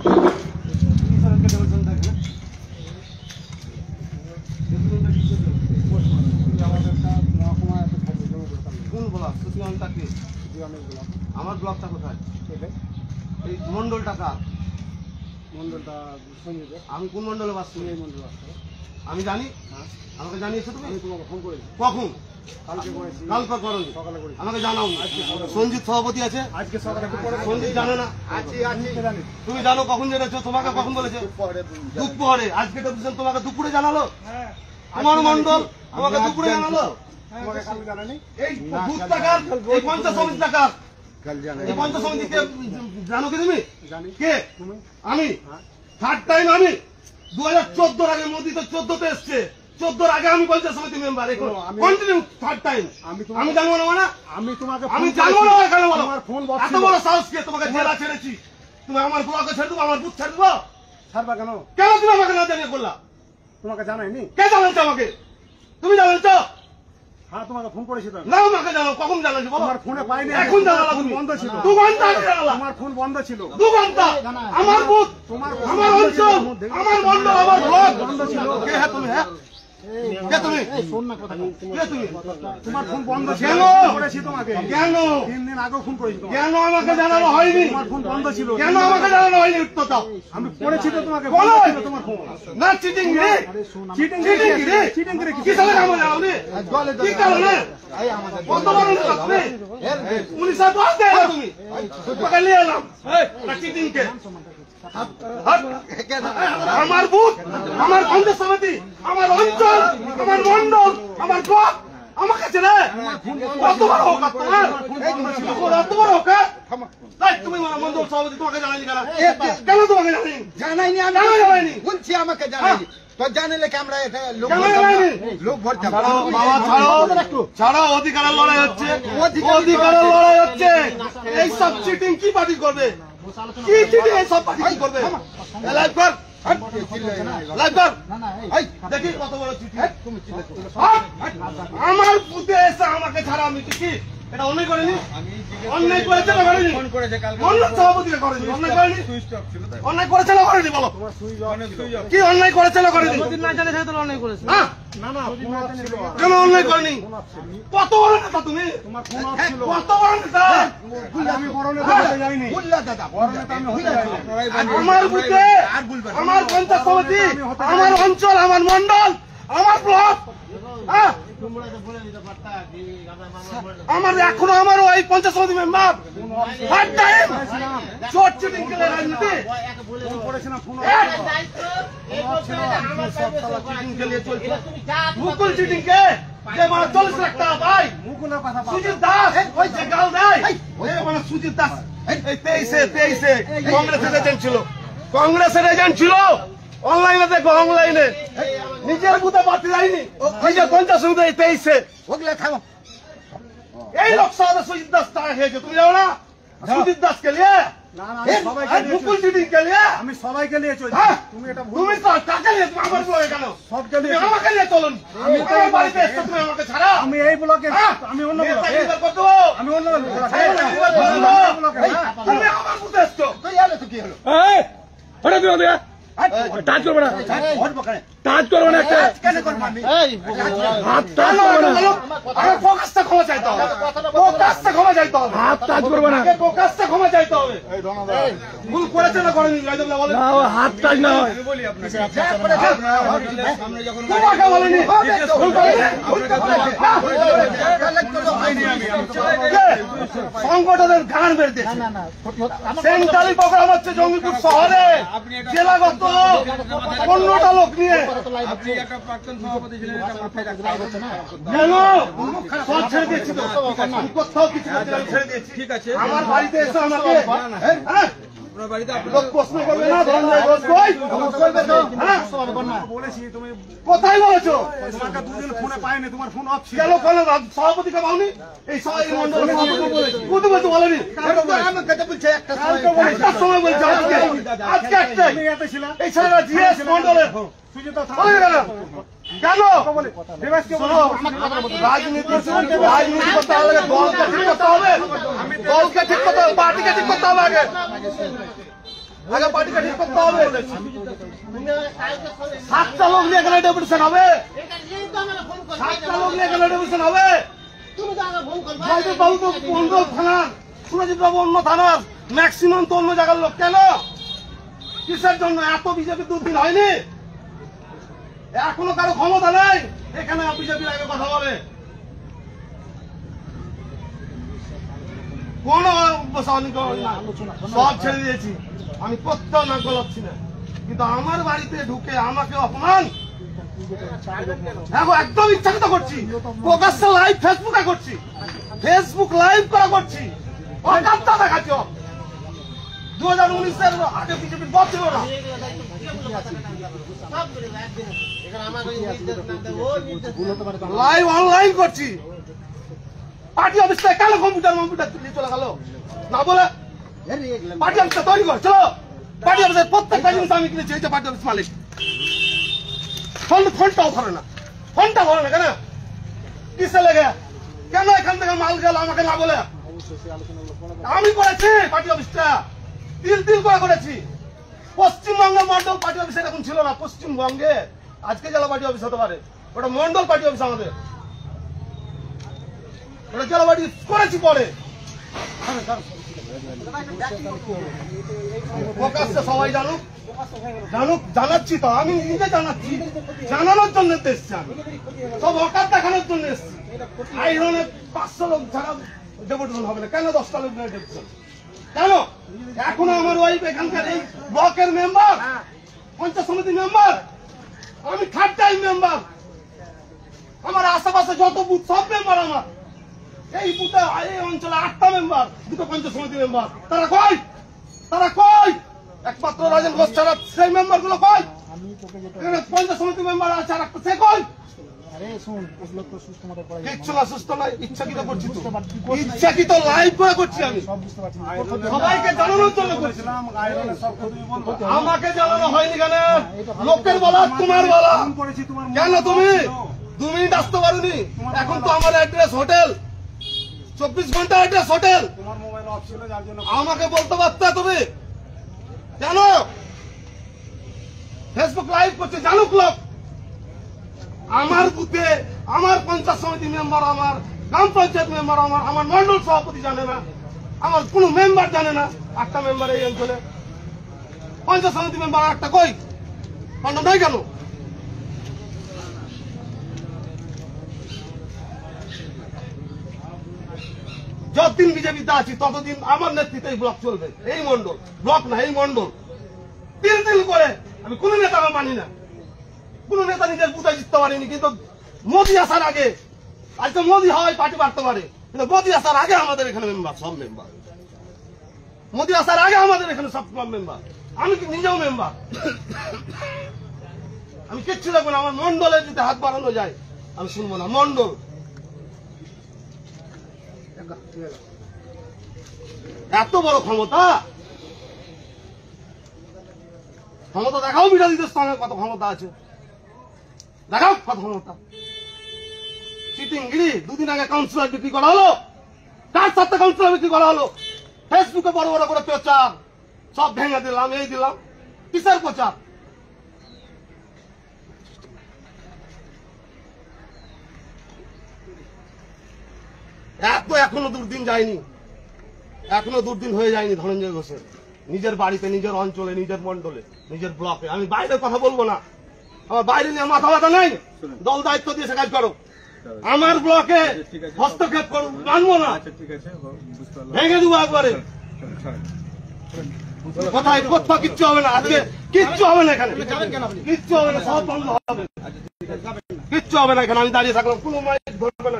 কোন ব্লক? আমার ব্লকটা কোথায়? এই মন্ডলটা কার? মন্ডলটা সঞ্জীবের। আমি কোন মন্ডলে বাস করি? এই মন্ডল আসতে আমি জানি। আমাকে জানিয়েছো তুমি? আমি তোমাকে ফোন করেছি। কখন? কালকে করেছি। কালকে করনি? সকালে করেছি। আমাকে জানাও। সঞ্জিত সভাপতি আছে? আজকে সকালে পরে সঞ্জিত জানে না? জানি। তুমি জানো কখন জেনেছো? তোমাকে কখন বলেছে? দুপুরে। আজকে ডেপুটেশন তোমাকে দুপুরে জানালো? তোমার মন্ডল আমাকে দুপুরে জানালো? তোমাকে কালকে জানানি? এই বুথ টাকার, এই পঞ্চায়েত সমিতি টাকার, এই পঞ্চায়েত সমিতিকে জানো কি তুমি? জানি। কে? তুমি? আমি। থার্ড টাইম আমি 2014 আগে মোদি তো 14তে এসছে। 14 আগে আমি পঞ্চায়েত সমিতি মেম্বার। Continue third time. আমি জানবো না মানে? আমি তোমাকে আমি জানবো না কেন বলো? তোমার ফোন এত বড় সাহস কে? তোমাকে জেলা ছেড়েছি, তুমি আমার ব্লকে ছেড়ে দেবো, আমার বুথ ছেড়ে দেবো? ছাড়বা কেন? কেন তুমি আমাকে না জানিয়ে করলা? তোমাকে জানাইনি? কে জানাচ্ছ আমাকে? তুমি জানাচ্ছ? হ্যাঁ তোমাকে ফোন করেছি তো। না আমাকে জানো। কখন জানাচ্ছি বলো? তোমার ফোনে পাইনি। এখন জানালা ফোন তুমি? বন্ধ ছিল। 2 ঘন্টা আগে জানালা। তোমার ফোন বন্ধ ছিল। 2 ঘন্টা। আমার বুথ, আমার অঞ্চল, আমার মন্ডল, আমার ব্লক বন্ধ ছিল। কে হ্যাঁ তুমি? হ্যাঁ কে তুমি? শোন না কথা। কে তুমি? তোমার ফোন বন্ধ ছিল। কেন? ফোন করেছি তোমাকে। কেন? 3 দিন আগেও ফোন করেছি তোমাকে। কেন আমাকে জানানো হয়নি? তোমার ফোন বন্ধ ছিল। কেন আমাকে জানানো হয়নি? উত্তর দাও। আমি করেছি তো তোমাকে। বলো। বন্ধ ছিল তোমার ফোন। না চিটিং রে, চিটিং চিটিং রে, চিটিং করে কি সালে কামড় দাও নি? কি কারণে? কত বড় লোক আপনি? পুলিশের দোষ দেয় না তুমি? তোকে নিয়ে এলাম। এই চিটিং কে? আমার বুথ, আমার পঞ্চায়েত সমিতি, আমার অঞ্চল, আমার মন্ডল, আমার ব্লক আমাকে ছেড়ে কত বড় হোক তোমার? কত বড় হোক? তুমি মন্ডল সভাপতি, তোমাকে জানাইনি কেন? কেন তোমাকে জানাইনি? জানাইনি আমি। কেন জানাইনি? বলছি আমাকে জানাইনি। তো জানাইলে কি আমরা এটা লোক কেন ভরতাম না? জানাইনি? লোক ভরতাম না। ছাড়ো বাবা, ছাড়ো অধিকারের লড়াই হচ্ছে, অধিকারের লড়াই হচ্ছে। এই সব চিটিং কি পার্টি করবে? কি চিটিং এই সব পার্টি কি করবে? লাইভ কর, লাইভ কর। এই দেখি কত বড় চিটিং। আমার বুথে এসে আমাকে ছাড়া আমি কি এটা অন্যায় করেনি? অন্যায় করেছে না করেনি? মন্ডল সভাপতিকে করেনি। অন্যায় করেনি? অন্যায় করেছে না করেনি বলো? কি অন্যায় করেছে না করেনি? না জানে সেটা তো অনেক করেছে। হ্যাঁ? না না ফোন অফ ছিল। কেন অন্যায় করেনি? কত বড় নেতা তুমি? তোমার ফোন অফ ছিল। কত বড় নেতা? আমি বড় নেতা হতে যাইনি। বললা দাদা। বড় নেতা আমি হতে যাইনি। আমার বুথে, আমার পঞ্চায়েত সমিতি, আমার অঞ্চল, আমার মন্ডল, আমার ব্লক, হ্যাঁ? আমার এখনো আমার ওই পঞ্চায়েত সমিতি মেম্বার থার্ড টাইম চোট চিটিং খেলে রাজনীতি ফোন করেছিলাম ফোন অফ চিটিং খেলিয়ে চলছে। মুকুল চিটিং কে যে মানে 40 লাখ টাকা পাই, মুকুলের কথা বল। সুজিত দাস ওই যে গাল দেয়, ওই মানে সুজিত দাস এই 23-এ কংগ্রেসের এজেন্ট ছিল, কংগ্রেসের এজেন্ট ছিল। অনলাইনে দেখো, অনলাইনে নিজের বুথে পার্টি যায়নি, নিজের পঞ্চায়েত সমিতি 23-এ ওগুলা থামো। এই লোকসভাতে সুজিত দাস টাকা খেয়েছে, তুমি জানো না? সুজিত দাসকে নিয়ে না না আমি সবাইকে নিয়ে মুকুল চিটিং কে নিয়ে, আমি সবাইকে নিয়ে চলছি। হ্যাঁ? তুমি এটা ভুল। তুমি তো টাকা নিয়ে তুমি আমার ব্লকে কেন? সবকে তুমি নিয়ে আমাকে নিয়ে চলুন। আমি আমার বাড়িতে এসে তুমি আমাকে ছাড়া। আমি এই ব্লকে হ্যাঁ? আমি অন্য ব্লকে নেতাগিরি করতে হবে। আমি অন্য ব্লকে তুমি আমার বুথে এসছো। তো এলো তো কি হলো? টাচ করবে না, ভরবো কেন? টাচ করবে না, একটা কেন করবো আমি? হাত টাচ করবে না। আমার প্রকাশটা ক্ষমা চাইতে হবে, প্রকাশটা ক্ষমা চাইতে হবে, হাত টাচ করবে না, প্রকাশটা ক্ষমা চাইতে হবে। ভুল করেছে না করেনি? রাজদা বলেন না, হাত টাচ না হয়। তোমাকে বলেনি, ভুল করেছে। সংগঠনের গান বের দিয়েছে। সেন্ট্রালি প্রোগ্রাম হচ্ছে জঙ্গিপুর শহরে, জেলাগত 15টা লোক নিয়ে। কেন? সব ছেড়ে দিয়েছি তো, আমি কোথাও কিছু করতে আমি ছেড়ে দিয়েছি। ঠিক আছে, আমার বাড়িতে এসে আমাকে হ্যাঁ? লোক প্রশ্ন করবে না, ধনঞ্জয় ঘোষ কই? হ্যাঁ? বলেছি তুমি কোথায় বলেছো? তোমাকে দুদিন ফোনে পাইনি, তোমার ফোন অফ ছিল। কেন কেন সভাপতিকে পাওনি? এই সবাই মন্ডলের সভাপতি বলেছি, কোথায় বলতে বলেনি? আমাকে তো বলছে একটা একটার সময় বলছে, আজকে আজকে একটাই। তুমি এতে ছিল। এই ছেলেরা জিএস মন্ডলের সুজিতা বলে গেল কেন? দেবাসকে শোনো, রাজনীতি রাজনীতি করতে হবে, দলকে ঠিক করতে হবে, দলকে ঠিক করতে হবে, পার্টিকে ঠিক করতে হবে আগে। আগে পার্টিকে ঠিক করতে হবে। 7টা লোক নিয়ে এখানে ডেপুটেশন হবে, 7টা লোক নিয়ে এখানে ডেপুটেশন হবে। জয়দেব বাবু তো অন্য থানার, সুরজিৎ বাবু অন্য থানার, ম্যাক্সিমাম তো অন্য জায়গার লোক। কেন, কিসের জন্য? এত বিজেপি দুর্দিন হয়নি, এখনো কারো ক্ষমতা নেই এখানে বিজেপির আগে কথা বলে। কোন সব ছেড়ে দিয়েছি, আমি কোথাও নাক গলাচ্ছি না, কিন্তু আমার বাড়িতে ঢুকে আমাকে অপমান এখন একদম ইচ্ছাকৃত করছি। প্রকাশ্যে লাইভ ফেসবুকে করছি, ফেসবুক লাইভ করা করছি, অকাত্তা দেখাচ্ছ। 2019-এর আগে বিজেপির পথ ছিল না, লাইভ অনলাইন করছি। পার্টি অফিস থেকে কেন কম্পিউটার নিয়ে চলে গেল না বলে? পার্টি অফিসটা তৈরি কর, চলো। পার্টি অফিসের প্রত্যেকটা জিনিস আমি কিনেছি, এই যে পার্টি অফিস মালিক। ফোনটাও ধরে না, ফোনটা ধরে না কেন? কিসে লেগে? কেন এখান থেকে মাল গেল আমাকে না বলে? আমি করেছি পার্টি অফিসটা, তিল করে করেছি। পশ্চিমবঙ্গের মন্ডল পার্টি অফিস এরকম ছিল না। পশ্চিমবঙ্গে আজকে জেলা পার্টি অফিস হতে পারে, ওটা মন্ডল পার্টি অফিস আমাদের, ওটা জেলা পার্টি করেছি পরে। প্রকাশ্যে সবাই জানুক, জানাচ্ছি তো, আমি নিজে জানাচ্ছি, জানানোর জন্য এসছি। আমি সব অকাত দেখানোর জন্য এসছি। এই ধরনের 500 লোক ছাড়া ডেপুটেশন হবে না কেন? 10টা লোক নিয়ে ডেপুটেশন কেন? এখনো আমার ওয়াইফ এখানকার এই ব্লকের মেম্বার, পঞ্চায়েত সমিতি মেম্বার, আমি 3rd টাইম মেম্বার। আমার আশেপাশে যত বুথ সব মেম্বার আমার। এই বুথে এই অঞ্চলে 8টা মেম্বার, 2টো পঞ্চায়েত সমিতি মেম্বার। তারা কই? একমাত্র রাজেন ঘোষ ছাড়া সেই মেম্বার গুলো কই? পঞ্চায়েত সমিতি মেম্বার আছে আর একটা, সে কই? কিচ্ছু না, সুস্থ নাই, ইচ্ছাকৃত করছি তো, ইচ্ছাকৃত লাইভ করে করছি আমি, সবাইকে জানানোর জন্য করছিলাম। আমাকে জানানো হয়নি কেন? লোকের বলা, তোমার বলা। কেন তুমি 2 মিনিট আসতে পারোনি? এখন তো আমার অ্যাড্রেস হোটেল, 24 ঘন্টা অ্যাড্রেস হোটেল। আমাকে বলতে পারতে তুমি কেন? ফেসবুক লাইভ করছে, জানুক লোক। আমার বুথে আমার পঞ্চায়েত সমিতি মেম্বার, আমার গ্রাম পঞ্চায়েত মেম্বার, আমার মন্ডল সভাপতি জানে না, আমার কোন মেম্বার জানে না। 8টা মেম্বার এই অঞ্চলে, পঞ্চায়েত সমিতি মেম্বার 8টা কই? মন্ডল নাই কেন? যতদিন বিজেপিতে আছি ততদিন আমার নেতৃত্বে এই ব্লক চলবে। এই মন্ডল, ব্লক না, এই মন্ডল। তিল করে আমি কোন নেতা মানি না, কোন নেতা নিজের বুথে জিততে পারেনি। কিন্তু মোদী আসার আগে, আজকে মোদী হয় পার্টি বাড়তে পারে, কিন্তু মোদী আসার আগে আমাদের এখানে মেম্বার, সব মেম্বার। মোদী আসার আগে আমাদের এখানে সব মেম্বার। আমি নিজেও মেম্বার। আমি কিচ্ছু দেখবো না, আমার মন্ডলে যদি হাত বাড়ানো যায় আমি শুনবো না। মন্ডল এত বড় ক্ষমতা, ক্ষমতা দেখাও। বিরোধীদের সঙ্গে কত ক্ষমতা আছে, দেখাও কত ক্ষমতা। চিটিংগিরি। 2 দিন আগে কাউন্সিলর বিক্রি করা হলো, কার সাথে কাউন্সিলর বিক্রি করা হলো? ফেসবুকে বড় বড় করে প্রচার, সব ভেঙে দিলাম, এই দিলাম। কিসের প্রচার? এখনো দুর্দিন যায়নি, এখনো দুর্দিন হয়ে যায়নি ধনঞ্জয় ঘোষের। নিজের বাড়িতে, নিজের অঞ্চলে, নিজের মন্ডলে, নিজের ব্লকে। আমি বাইরের কথা বলবো না, আমার বাইরে নিয়ে মাথা ব্যথা নাই। দল দায়িত্ব দিয়েছে, কাজ করো। আমার ব্লকে হস্তক্ষেপ করো, মানবো না, ভেঙে দেবো একবারে। কোথায় কোথাও কিচ্ছু হবে না, আজকে কিচ্ছু হবে না, এখানে কিচ্ছু হবে না, সব বন্ধ হবে, কিচ্ছু হবে না। এখানে আমি দাঁড়িয়ে থাকলাম, কোনো মাইক ধরবে না।